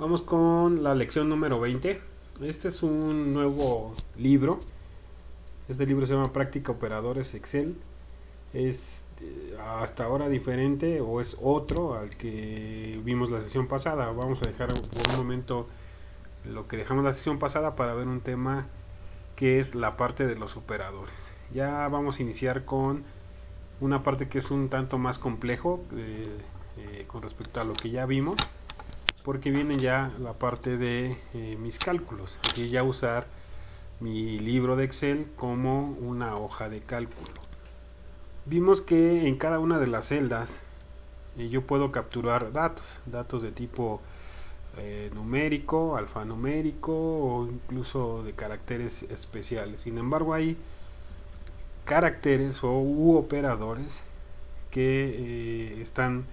Vamos con la lección número 20. Este es un nuevo libro. Este libro se llama Práctica Operadores Excel. Es hasta ahora diferente o es otro al que vimos la sesión pasada. Vamos a dejar por un momento lo que dejamos la sesión pasada para ver un tema que es la parte de los operadores. Ya vamos a iniciar con una parte que es un tanto más complejo con respecto a lo que ya vimos, porque viene ya la parte de mis cálculos, es decir, ya usar mi libro de Excel como una hoja de cálculo. Vimos que en cada una de las celdas yo puedo capturar datos de tipo numérico, alfanumérico o incluso de caracteres especiales. Sin embargo, hay caracteres u operadores que están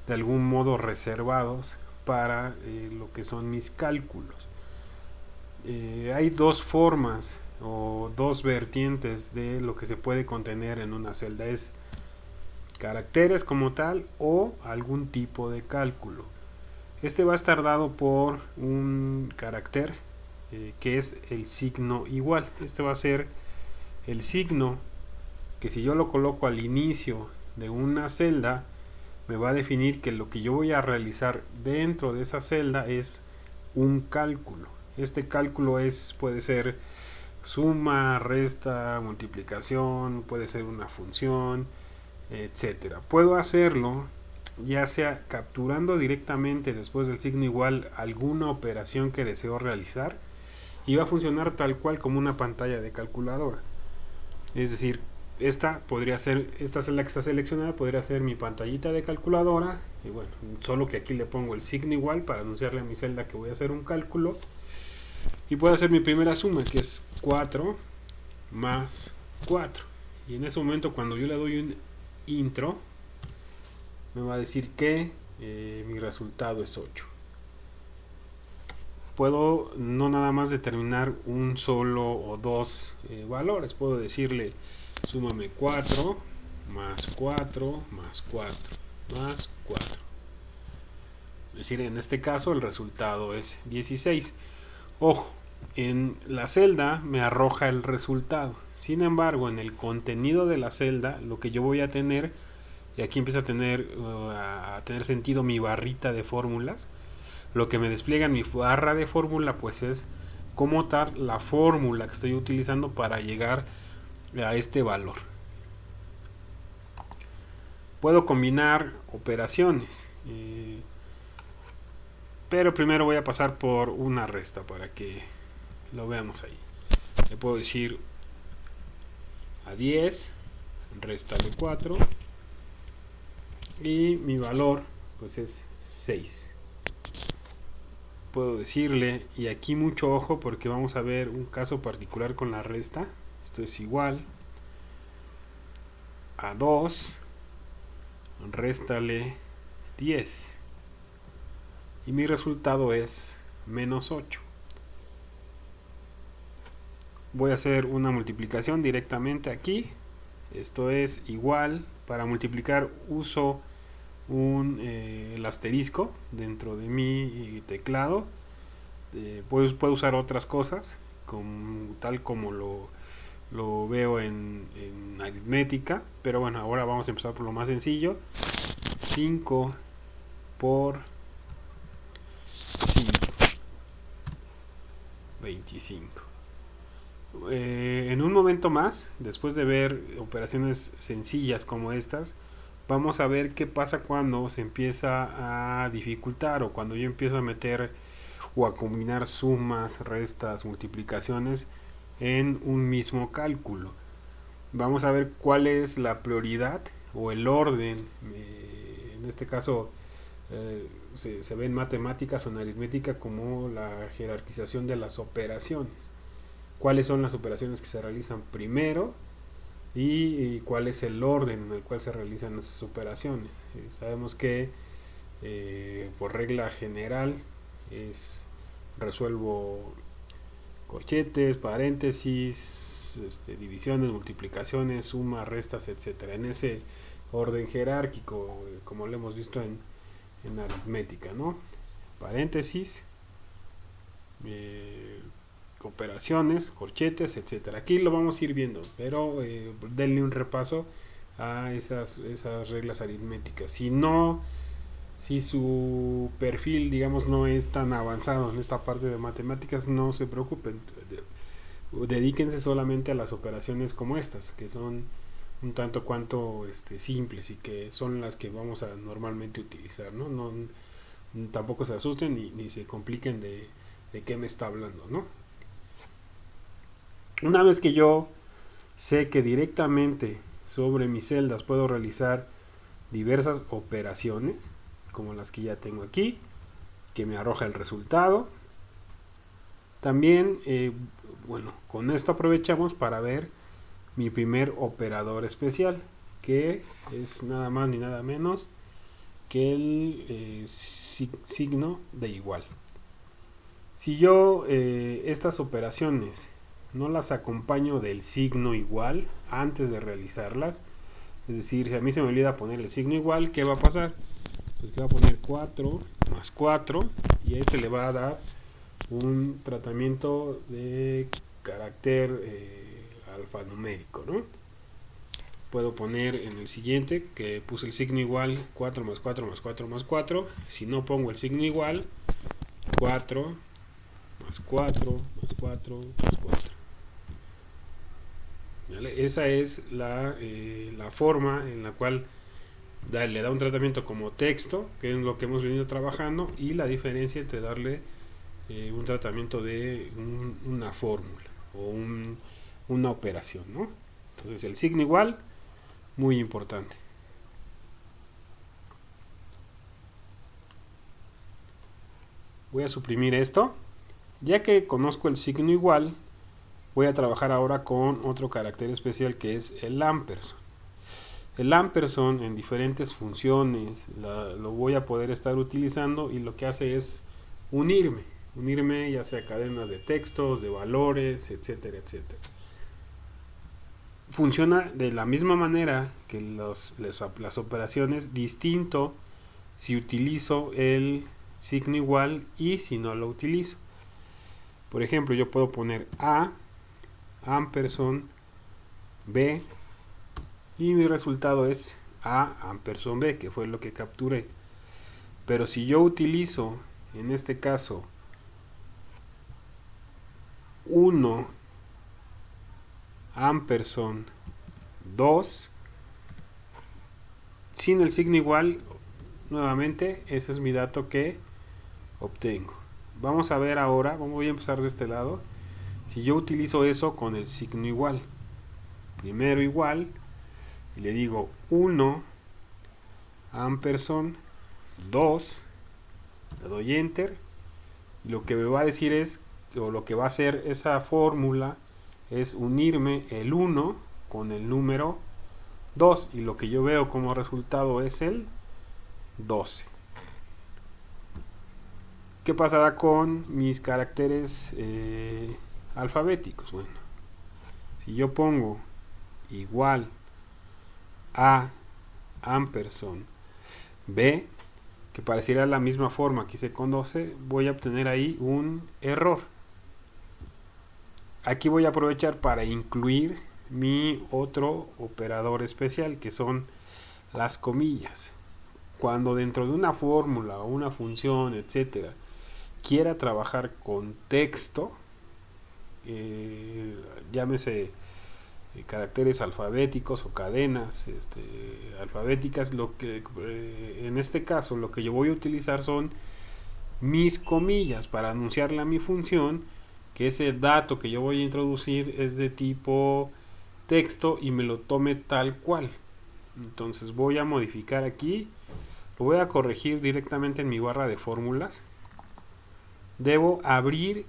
de algún modo reservados para lo que son mis cálculos. Hay dos formas o dos vertientes de lo que se puede contener en una celda: es caracteres como tal o algún tipo de cálculo. Este va a estar dado por un carácter que es el signo igual. Este va a ser el signo que, si yo lo coloco al inicio de una celda, me va a definir que lo que yo voy a realizar dentro de esa celda es un cálculo. Este cálculo puede ser suma, resta, multiplicación, puede ser una función, etcétera. Puedo hacerlo ya sea capturando directamente después del signo igual alguna operación que deseo realizar, y va a funcionar tal cual como una pantalla de calculadora. Es decir, esta celda que está seleccionada podría ser mi pantallita de calculadora, y bueno, solo que aquí le pongo el signo igual para anunciarle a mi celda que voy a hacer un cálculo, y puedo hacer mi primera suma, que es 4 más 4, y en ese momento, cuando yo le doy un intro, me va a decir que mi resultado es 8. Puedo no nada más determinar un solo o dos valores, puedo decirle súmame 4 más 4 más 4 más 4. Es decir, en este caso el resultado es 16. Ojo, en la celda me arroja el resultado. Sin embargo, en el contenido de la celda, lo que yo voy a tener, y aquí empieza a tener sentido mi barrita de fórmulas, lo que me despliega en mi barra de fórmula pues es como tal la fórmula que estoy utilizando para llegar a este valor. Puedo combinar operaciones, pero primero voy a pasar por una resta para que lo veamos ahí. Le puedo decir a 10 réstale 4 y mi valor pues es 6. Puedo decirle, y aquí mucho ojo porque vamos a ver un caso particular con la resta. Esto es igual a 2 réstale 10 y mi resultado es menos 8. Voy a hacer una multiplicación directamente aquí. Esto es igual. Para multiplicar uso el asterisco dentro de mi teclado. Puedo usar otras cosas tal como lo veo en aritmética, pero bueno, ahora vamos a empezar por lo más sencillo. 5 por 5, 25. En un momento más, después de ver operaciones sencillas como estas, vamos a ver qué pasa cuando se empieza a dificultar, o cuando yo empiezo a meter o a combinar sumas, restas, multiplicaciones en un mismo cálculo. Vamos a ver cuál es la prioridad o el orden. En este caso se ve en matemáticas o en aritmética como la jerarquización de las operaciones. Cuáles son las operaciones que se realizan primero y cuál es el orden en el cual se realizan esas operaciones. Sabemos que por regla general resuelvo corchetes, paréntesis, divisiones, multiplicaciones, sumas, restas, etcétera, en ese orden jerárquico, como lo hemos visto en aritmética, ¿no? Paréntesis, operaciones, corchetes, etcétera. Aquí lo vamos a ir viendo, pero denle un repaso a esas reglas aritméticas. Si su perfil, digamos, no es tan avanzado en esta parte de matemáticas, no se preocupen. Dedíquense solamente a las operaciones como estas, que son un tanto cuanto simples y que son las que vamos a normalmente utilizar, ¿no? Tampoco se asusten ni se compliquen de qué me está hablando, ¿no? Una vez que yo sé que directamente sobre mis celdas puedo realizar diversas operaciones, como las que ya tengo aquí, que me arroja el resultado. También, bueno, con esto aprovechamos para ver mi primer operador especial, que es nada más ni nada menos que el signo de igual. Si yo estas operaciones no las acompaño del signo igual antes de realizarlas, es decir, si a mí se me olvida poner el signo igual, ¿qué va a pasar? Pues que va a poner 4 más 4 y a este le va a dar un tratamiento de carácter alfanumérico, ¿no? Puedo poner en el siguiente que puse el signo igual 4 más 4 más 4 más 4. Si no pongo el signo igual, 4 más 4 más 4 más 4. ¿Vale? Esa es la forma en la cual le da un tratamiento como texto, que es lo que hemos venido trabajando, y la diferencia entre darle un tratamiento de una fórmula o una operación, ¿no? Entonces el signo igual, muy importante. Voy a suprimir esto. Ya que conozco el signo igual, voy a trabajar ahora con otro carácter especial que es el ampersand. El ampersand en diferentes funciones lo voy a poder estar utilizando y lo que hace es unirme ya sea cadenas de textos, de valores, etcétera, etcétera. Funciona de la misma manera que las operaciones, distinto si utilizo el signo igual y si no lo utilizo. Por ejemplo, yo puedo poner A ampersand B y mi resultado es A ampersand B, que fue lo que capturé. Pero si yo utilizo, en este caso, 1 ampersand 2, sin el signo igual, nuevamente, ese es mi dato que obtengo. Vamos a ver ahora, voy a empezar de este lado, si yo utilizo eso con el signo igual. Primero igual, y le digo 1 ampersand 2, le doy enter, y lo que me va a decir es, o lo que va a hacer esa fórmula, es unirme el 1 con el número 2, y lo que yo veo como resultado es el 12. ¿Qué pasará con mis caracteres alfabéticos? Bueno, si yo pongo igual a ampersand B, que pareciera la misma forma que hice con 12, voy a obtener ahí un error. Aquí voy a aprovechar para incluir mi otro operador especial, que son las comillas. Cuando dentro de una fórmula o una función, etcétera, quiera trabajar con texto, llámese caracteres alfabéticos o cadenas alfabéticas, en este caso lo que yo voy a utilizar son mis comillas para anunciarle a mi función que ese dato que yo voy a introducir es de tipo texto y me lo tome tal cual. Entonces voy a modificar aquí, lo voy a corregir directamente en mi barra de fórmulas. Debo abrir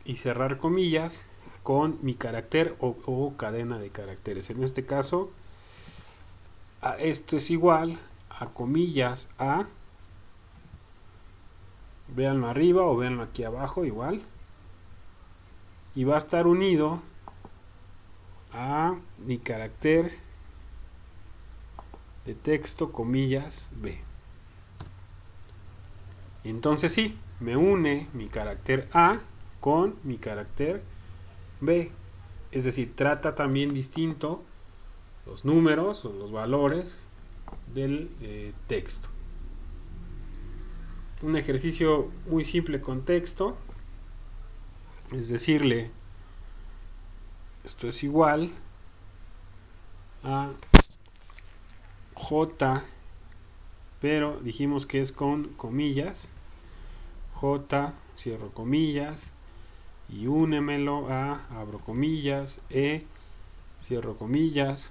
y cerrar comillas con mi carácter o cadena de caracteres. En este caso, esto es igual a comillas a, véanlo arriba o véanlo aquí abajo igual, y va a estar unido a mi carácter de texto comillas B. Entonces sí, me une mi carácter A con mi carácter B. Es decir, trata también distinto los números o los valores del texto. Un ejercicio muy simple con texto es decirle, esto es igual a J, pero dijimos que es con comillas, J, cierro comillas, y únemelo a, abro comillas, E, cierro comillas,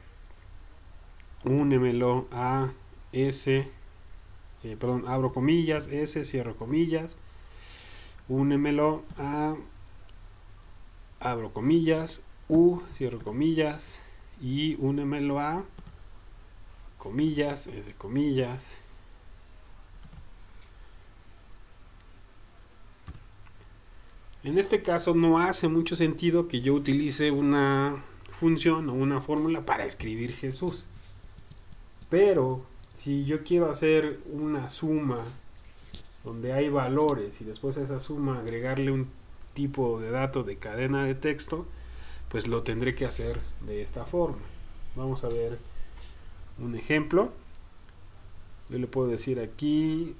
únemelo a S, abro comillas, S, cierro comillas, únemelo a, abro comillas, U, cierro comillas, y únemelo a, comillas, S, comillas. En este caso no hace mucho sentido que yo utilice una función o una fórmula para escribir Jesús. Pero si yo quiero hacer una suma donde hay valores y después a esa suma agregarle un tipo de dato de cadena de texto, pues lo tendré que hacer de esta forma. Vamos a ver un ejemplo. Yo le puedo decir aquí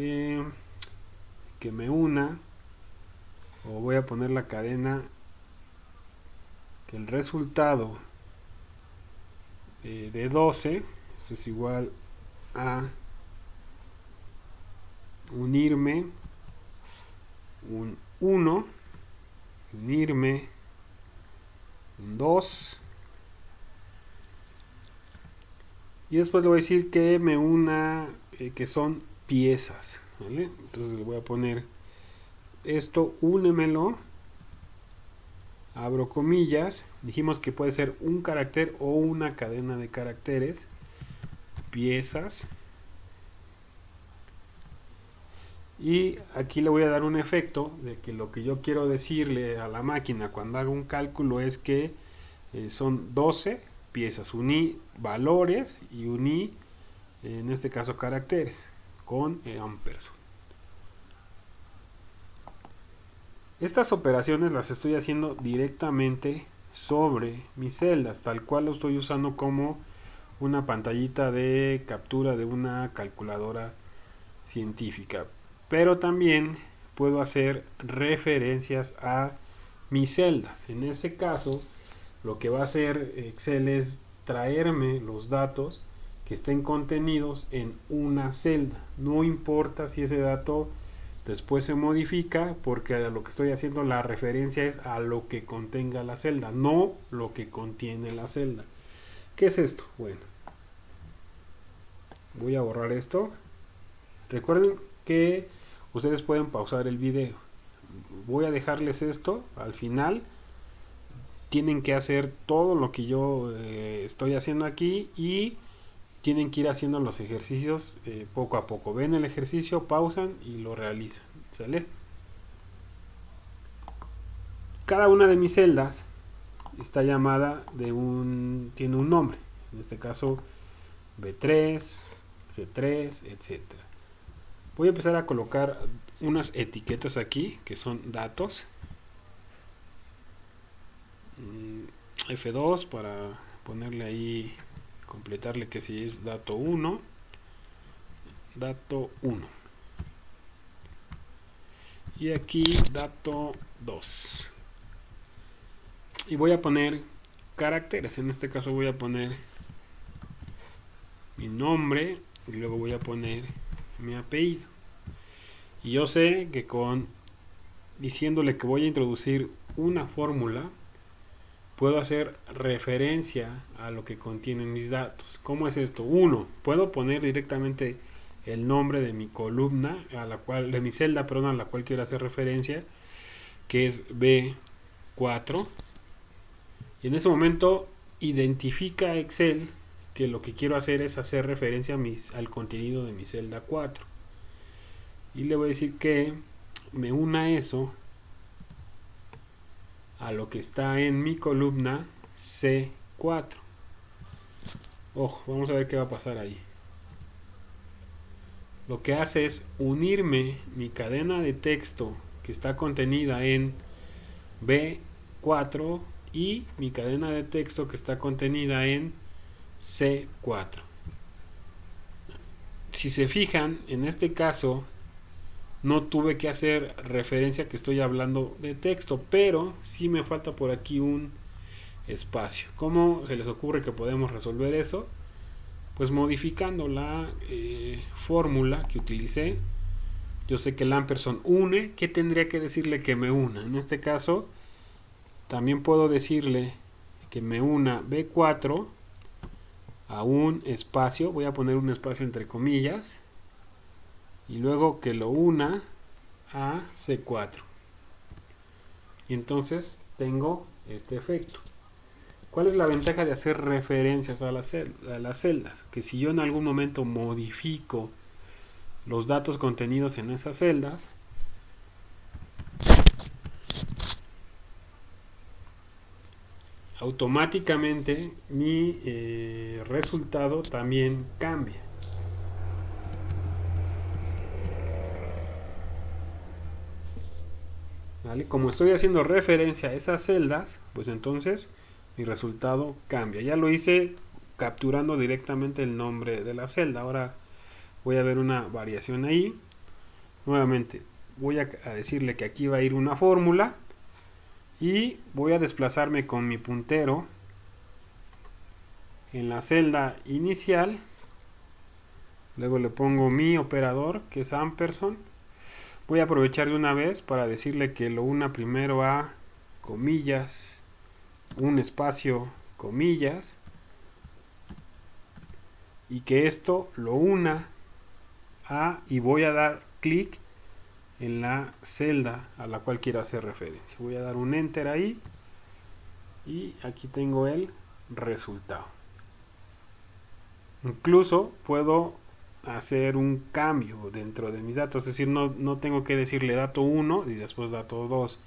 que me una, o voy a poner la cadena que el resultado de 12, esto es igual a unirme un 1, unirme un 2, y después le voy a decir que me una que son piezas, ¿vale? Entonces le voy a poner esto, únemelo, abro comillas, dijimos que puede ser un carácter o una cadena de caracteres, piezas, y aquí le voy a dar un efecto de que lo que yo quiero decirle a la máquina cuando hago un cálculo es que son 12 piezas, uní valores y uní en este caso caracteres con ampersand. Estas operaciones las estoy haciendo directamente sobre mis celdas, tal cual lo estoy usando como una pantallita de captura de una calculadora científica. Pero también puedo hacer referencias a mis celdas. En ese caso, lo que va a hacer Excel es traerme los datos que estén contenidos en una celda. No importa si ese dato después se modifica, porque a lo que estoy haciendo la referencia es a lo que contenga la celda, no lo que contiene la celda. ¿Qué es esto? Bueno, voy a borrar esto. Recuerden que ustedes pueden pausar el video. Voy a dejarles esto al final. Tienen que hacer todo lo que yo estoy haciendo aquí y tienen que ir haciendo los ejercicios poco a poco. Ven el ejercicio, pausan y lo realizan. ¿Sale? Cada una de mis celdas está llamada tiene un nombre. En este caso B3, C3, etcétera. Voy a empezar a colocar unas etiquetas aquí que son datos. F2 para ponerle ahí, completarle que si es dato 1, dato 1. Y aquí dato 2. Y voy a poner caracteres. En este caso voy a poner mi nombre y luego voy a poner mi apellido. Y yo sé que diciéndole que voy a introducir una fórmula, puedo hacer referencia a lo que contienen mis datos. ¿Cómo es esto? 1. Puedo poner directamente el nombre de mi columna, de mi celda, perdón, a la cual quiero hacer referencia, que es B4. Y en ese momento identifica Excel que lo que quiero hacer es hacer referencia al contenido de mi celda 4. Y le voy a decir que me una eso a lo que está en mi columna C4. Ojo, vamos a ver qué va a pasar ahí. Lo que hace es unirme mi cadena de texto que está contenida en B4 y mi cadena de texto que está contenida en C4. Si se fijan, en este caso no tuve que hacer referencia que estoy hablando de texto, pero sí me falta por aquí un espacio. ¿Cómo se les ocurre que podemos resolver eso? Pues modificando la fórmula que utilicé. Yo sé que el ampersand une. ¿Qué tendría que decirle que me una? En este caso también puedo decirle que me una B4 a un espacio, voy a poner un espacio entre comillas, y luego que lo una a C4. Y entonces tengo este efecto. ¿Cuál es la ventaja de hacer referencias a las celdas? Que si yo en algún momento modifico los datos contenidos en esas celdas, automáticamente mi resultado también cambia. ¿Vale? Como estoy haciendo referencia a esas celdas, pues entonces mi resultado cambia. Ya lo hice capturando directamente el nombre de la celda. Ahora voy a ver una variación ahí. Nuevamente voy a decirle que aquí va a ir una fórmula y voy a desplazarme con mi puntero en la celda inicial. Luego le pongo mi operador, que es ampersand. Voy a aprovechar de una vez para decirle que lo una primero a comillas, un espacio, comillas, y que esto lo una a, y voy a dar clic en la celda a la cual quiero hacer referencia. Voy a dar un enter ahí y aquí tengo el resultado. Incluso puedo hacer un cambio dentro de mis datos, es decir, no tengo que decirle dato 1 y después dato 2,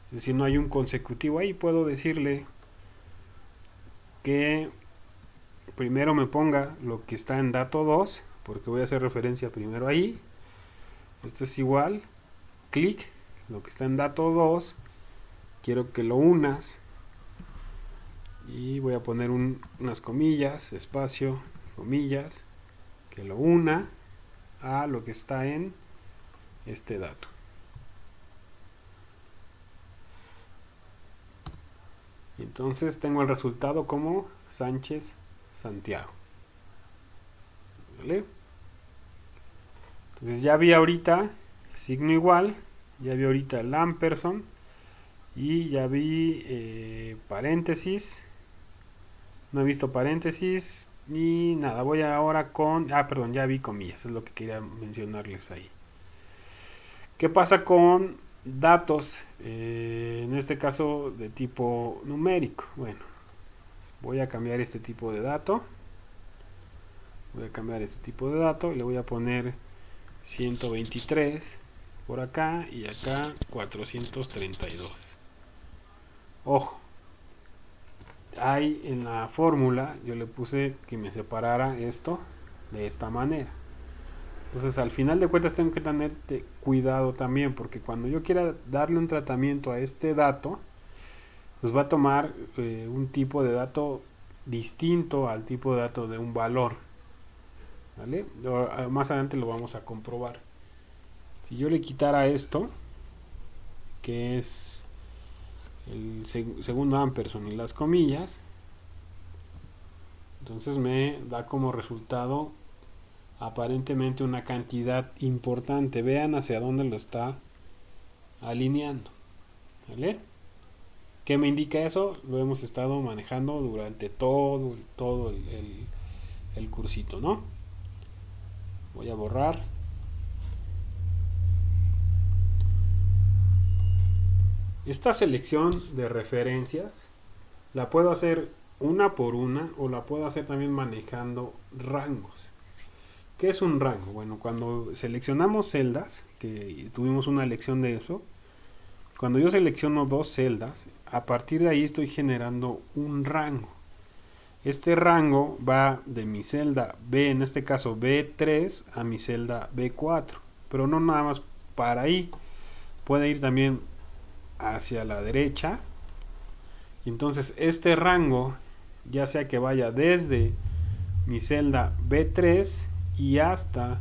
es decir, no hay un consecutivo ahí. Puedo decirle que primero me ponga lo que está en dato 2, porque voy a hacer referencia primero ahí. Esto es igual, clic, lo que está en dato 2, quiero que lo unas, y voy a poner unas comillas, espacio, comillas, que lo una a lo que está en este dato. Y entonces tengo el resultado como Sánchez Santiago. ¿Vale? Entonces ya vi ahorita signo igual, ya vi ahorita el ampersand y ya vi paréntesis. No he visto paréntesis ni nada. Voy ahora con... perdón, ya vi comillas, es lo que quería mencionarles ahí. ¿Qué pasa con datos? En este caso de tipo numérico. Bueno, voy a cambiar este tipo de dato. Voy a cambiar este tipo de dato y le voy a poner 123 por acá y acá 432. Ojo, ahí en la fórmula yo le puse que me separara esto de esta manera. Entonces al final de cuentas tengo que tener cuidado también, porque cuando yo quiera darle un tratamiento a este dato, pues va a tomar un tipo de dato distinto al tipo de dato de un valor. ¿Vale? Más adelante lo vamos a comprobar. Si yo le quitara esto, que es el segundo ampersand y las comillas, entonces me da como resultado aparentemente una cantidad importante. Vean hacia dónde lo está alineando. ¿Vale? ¿Qué me indica eso? Lo hemos estado manejando durante todo el cursito, ¿no? Voy a borrar. Esta selección de referencias la puedo hacer una por una o la puedo hacer también manejando rangos. ¿Qué es un rango? Bueno, cuando seleccionamos celdas, que tuvimos una lección de eso, cuando yo selecciono dos celdas, a partir de ahí estoy generando un rango. Este rango va de mi celda B, en este caso B3, a mi celda B4, pero no nada más para ahí. puede ir también hacia la derecha. Y entonces este rango, ya sea que vaya desde mi celda B3 y hasta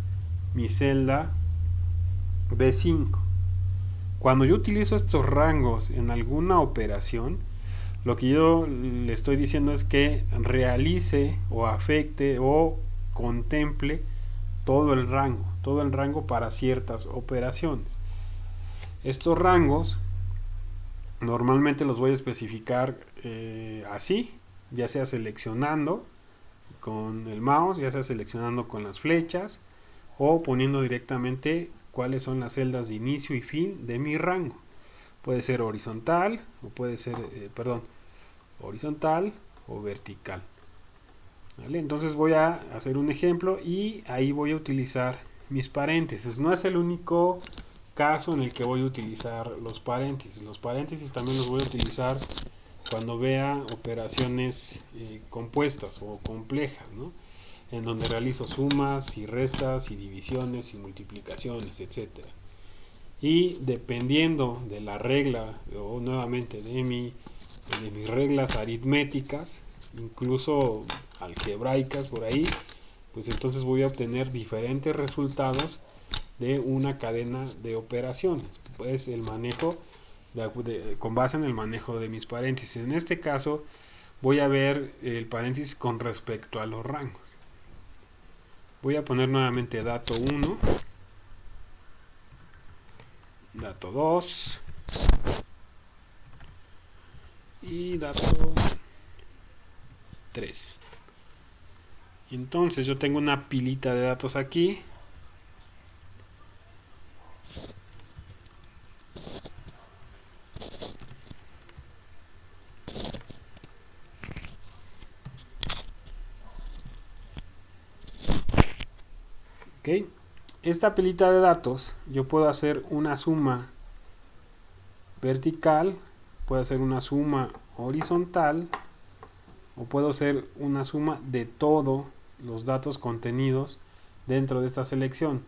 mi celda B5. Cuando yo utilizo estos rangos en alguna operación, lo que yo le estoy diciendo es que realice o afecte o contemple todo el rango para ciertas operaciones. Estos rangos normalmente los voy a especificar así, ya sea seleccionando con el mouse, ya sea seleccionando con las flechas o poniendo directamente cuáles son las celdas de inicio y fin de mi rango. Puede ser horizontal o puede ser, horizontal o vertical. ¿Vale? Entonces voy a hacer un ejemplo y ahí voy a utilizar mis paréntesis. No es el único caso en el que voy a utilizar los paréntesis. Los paréntesis también los voy a utilizar cuando vea operaciones compuestas o complejas, ¿no? En donde realizo sumas y restas y divisiones y multiplicaciones, etcétera. Y dependiendo de la regla o nuevamente de mis reglas aritméticas, incluso algebraicas por ahí, pues entonces voy a obtener diferentes resultados de una cadena de operaciones. Pues el manejo con base en el manejo de mis paréntesis. En este caso voy a ver el paréntesis con respecto a los rangos. Voy a poner nuevamente dato 1, dato 2 y dato 3. Entonces yo tengo una pilita de datos aquí. Okay. Esta pilita de datos yo puedo hacer una suma vertical, puedo hacer una suma horizontal o puedo hacer una suma de todos los datos contenidos dentro de esta selección.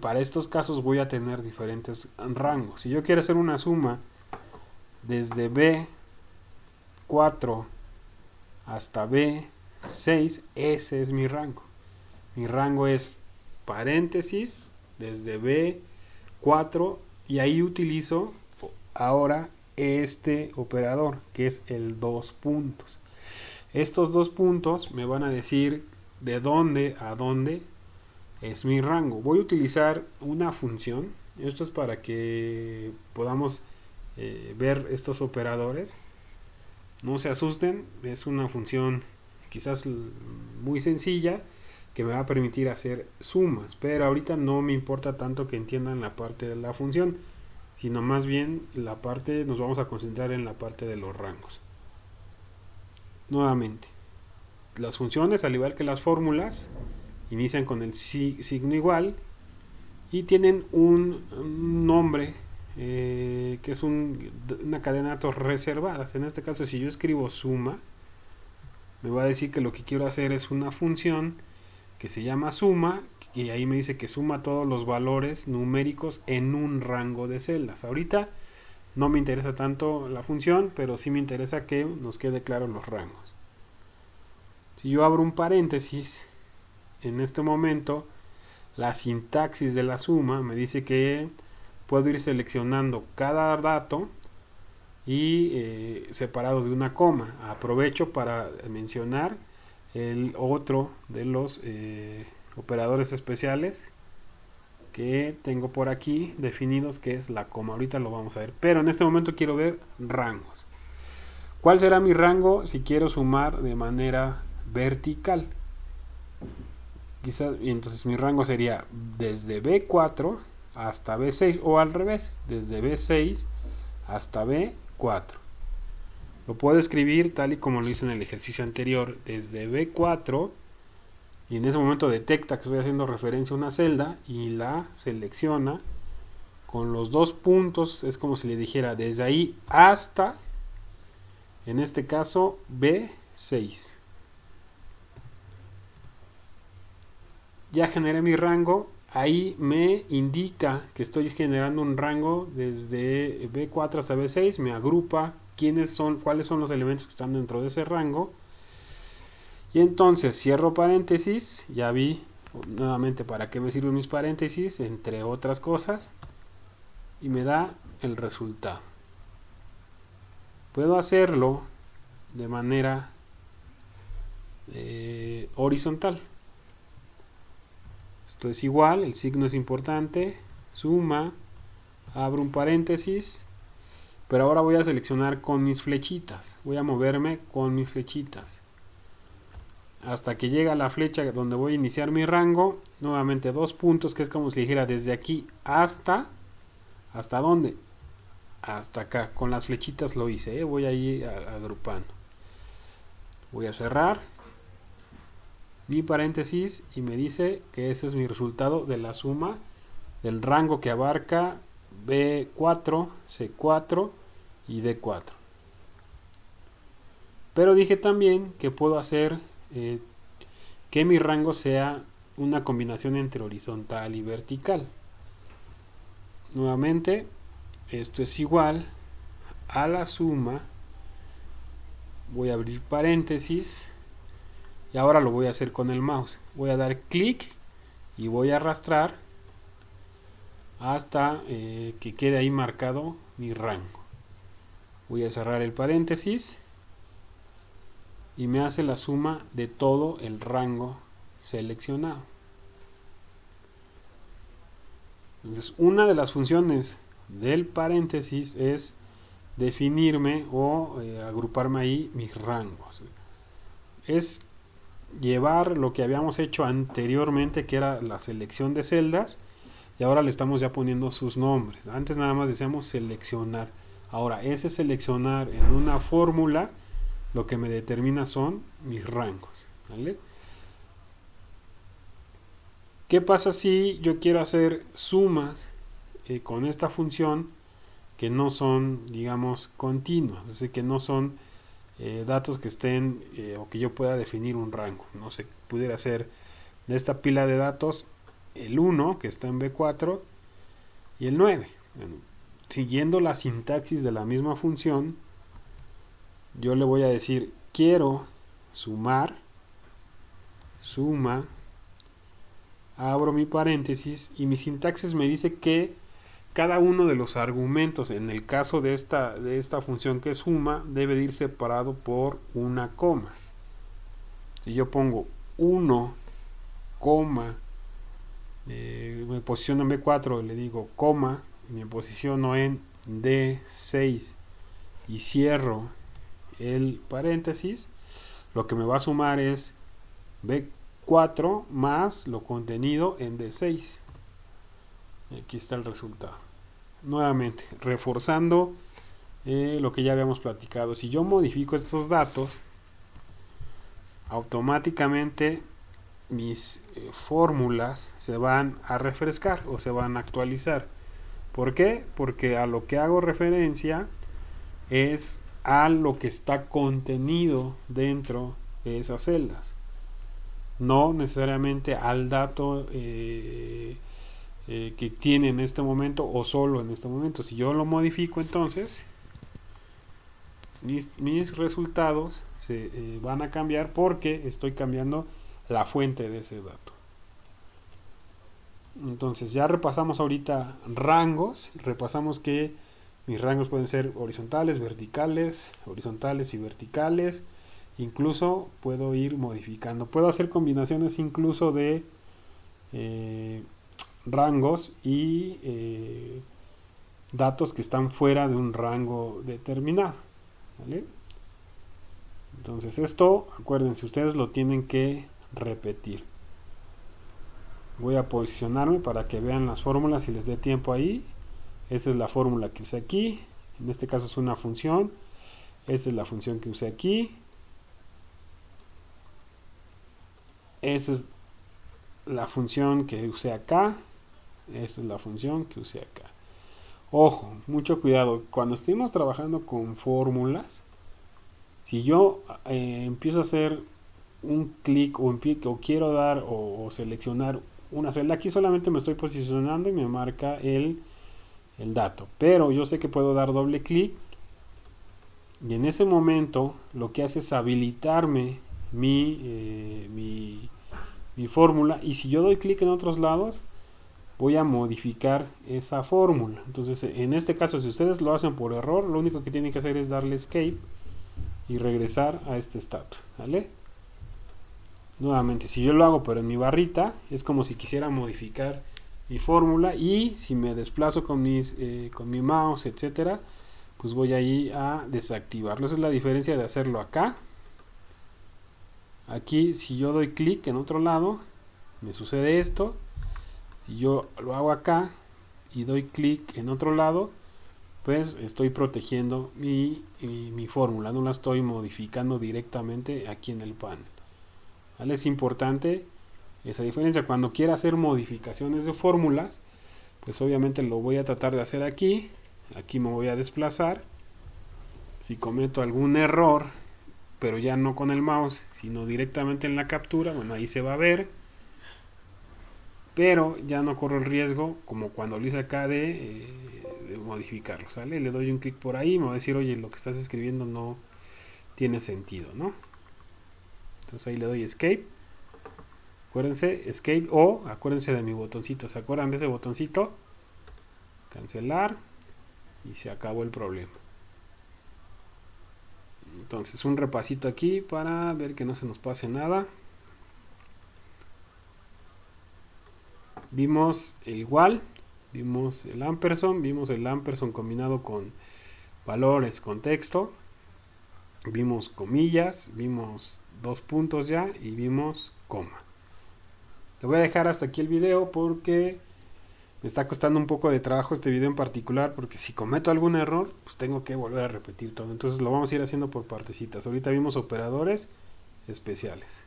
Para estos casos voy a tener diferentes rangos. Si yo quiero hacer una suma desde B4 hasta B6, ese es mi rango. Mi rango es paréntesis desde B4 y ahí utilizo ahora este operador que es el 2 puntos. Estos 2 puntos me van a decir de dónde a dónde es mi rango. Voy a utilizar una función. Esto es para que podamos ver estos operadores. No se asusten, es una función quizás muy sencilla que me va a permitir hacer sumas, pero ahorita no me importa tanto que entiendan la parte de la función, sino más bien nos vamos a concentrar en la parte de los rangos. Nuevamente, las funciones, al igual que las fórmulas, inician con el signo igual y tienen un nombre que es una cadena de datos reservadas. En este caso, si yo escribo suma, me va a decir que lo que quiero hacer es una función que se llama suma, y ahí me dice que suma todos los valores numéricos en un rango de celdas. Ahorita no me interesa tanto la función, pero sí me interesa que nos quede claro los rangos. Si yo abro un paréntesis, en este momento la sintaxis de la suma me dice que puedo ir seleccionando cada dato y separado de una coma. Aprovecho para mencionar el otro de los operadores especiales que tengo por aquí definidos, que es la coma. Ahorita lo vamos a ver, pero en este momento quiero ver rangos. ¿Cuál será mi rango si quiero sumar de manera vertical? Quizás, y entonces mi rango sería desde B4 hasta B6 o al revés, desde B6 hasta B4. Lo puedo escribir tal y como lo hice en el ejercicio anterior, desde B4, y en ese momento detecta que estoy haciendo referencia a una celda y la selecciona con los 2 puntos. Es como si le dijera desde ahí hasta, en este caso, B6. Ya generé mi rango ahí me indica que estoy generando un rango desde B4 hasta B6, me agrupa cuáles son los elementos que están dentro de ese rango. Y entonces cierro paréntesis, ya vi nuevamente para qué me sirven mis paréntesis, entre otras cosas, y me da el resultado. Puedo hacerlo de manera horizontal. Esto es igual, el signo es importante, suma, abro un paréntesis, pero ahora voy a seleccionar con mis flechitas, voy a moverme con mis flechitas hasta que llega la flecha donde voy a iniciar mi rango, nuevamente 2 puntos, que es como si dijera desde aquí ¿hasta dónde? Hasta acá, con las flechitas lo hice, voy a ir agrupando. Voy a cerrar mi paréntesis y me dice que ese es mi resultado de la suma del rango que abarca B4, C4 y D4. Pero dije también que puedo hacer que mi rango sea una combinación entre horizontal y vertical. Nuevamente, esto es igual a la suma, voy a abrir paréntesis y ahora lo voy a hacer con el mouse. Voy a dar clic y voy a arrastrar hasta que quede ahí marcado mi rango. Voy a cerrar el paréntesis y me hace la suma de todo el rango seleccionado. Entonces, una de las funciones del paréntesis es definirme o agruparme ahí mis rangos. Es llevar lo que habíamos hecho anteriormente, que era la selección de celdas, y ahora le estamos ya poniendo sus nombres. Antes nada más decíamos seleccionar. Ahora, ese seleccionar en una fórmula lo que me determina son mis rangos, ¿vale? ¿Qué pasa si yo quiero hacer sumas con esta función que no son, digamos, continuas? Es decir, que no son datos que estén o que yo pueda definir un rango. No sé, pudiera ser de esta pila de datos el 1 que está en B4 y el 9. Bueno, siguiendo la sintaxis de la misma función, yo le voy a decir quiero sumar, suma, abro mi paréntesis y mi sintaxis me dice que cada uno de los argumentos, en el caso de esta función que es suma, debe de ir separado por una coma. Si yo pongo 1, me posiciono en B4, le digo coma, me posiciono en D6 y cierro el paréntesis, lo que me va a sumar es B4 más lo contenido en D6. Aquí está el resultado. Nuevamente, reforzando lo que ya habíamos platicado. Si yo modifico estos datos, automáticamente mis fórmulas se van a refrescar o se van a actualizar. ¿Por qué? Porque a lo que hago referencia es a lo que está contenido dentro de esas celdas, no necesariamente al dato que tiene en este momento o solo en este momento. Si yo lo modifico, entonces mis resultados se van a cambiar porque estoy cambiando la fuente de ese dato. Entonces ya repasamos ahorita rangos, repasamos que mis rangos pueden ser horizontales, verticales, horizontales y verticales. Incluso puedo ir modificando, puedo hacer combinaciones incluso de rangos y datos que están fuera de un rango determinado, ¿vale? Entonces esto, acuérdense, ustedes lo tienen que repetir. Voy a posicionarme para que vean las fórmulas y les dé tiempo ahí. Esta es la fórmula que usé aquí, en este caso es una función. Esta es la función que usé aquí. Esta es la función que usé acá. Esta es la función que usé acá. Ojo, mucho cuidado. Cuando estemos trabajando con fórmulas, si yo empiezo a hacer un clic o quiero dar o seleccionar una celda. Aquí solamente me estoy posicionando y me marca el dato, pero yo sé que puedo dar doble clic y en ese momento lo que hace es habilitarme mi fórmula, y si yo doy clic en otros lados voy a modificar esa fórmula. Entonces en este caso, si ustedes lo hacen por error, lo único que tienen que hacer es darle escape y regresar a este estado, ¿vale? Nuevamente, si yo lo hago pero en mi barrita, es como si quisiera modificar mi fórmula, y si me desplazo con mi mouse, etcétera, pues voy ahí a desactivarlo. Esa es la diferencia de hacerlo acá. Aquí, si yo doy clic en otro lado, me sucede esto. Si yo lo hago acá y doy clic en otro lado, pues estoy protegiendo mi fórmula, no la estoy modificando directamente aquí en el panel, ¿vale? Es importante esa diferencia. Cuando quiera hacer modificaciones de fórmulas, pues obviamente lo voy a tratar de hacer aquí. Aquí me voy a desplazar. Si cometo algún error, pero ya no con el mouse, sino directamente en la captura, bueno, ahí se va a ver, pero ya no corro el riesgo como cuando lo hice acá de modificarlo, ¿sale? Le doy un clic por ahí, me va a decir, oye, lo que estás escribiendo no tiene sentido, ¿no? Entonces ahí le doy escape. Acuérdense, escape, o acuérdense de mi botoncito. ¿Se acuerdan de ese botoncito? Cancelar, y se acabó el problema. Entonces un repasito aquí para ver que no se nos pase nada. Vimos el igual, vimos el ampersand combinado con valores con texto, vimos comillas, vimos dos puntos ya, y vimos coma. Le voy a dejar hasta aquí el video porque me está costando un poco de trabajo este video en particular, porque si cometo algún error, pues tengo que volver a repetir todo. Entonces lo vamos a ir haciendo por partecitas. Ahorita vimos operadores especiales.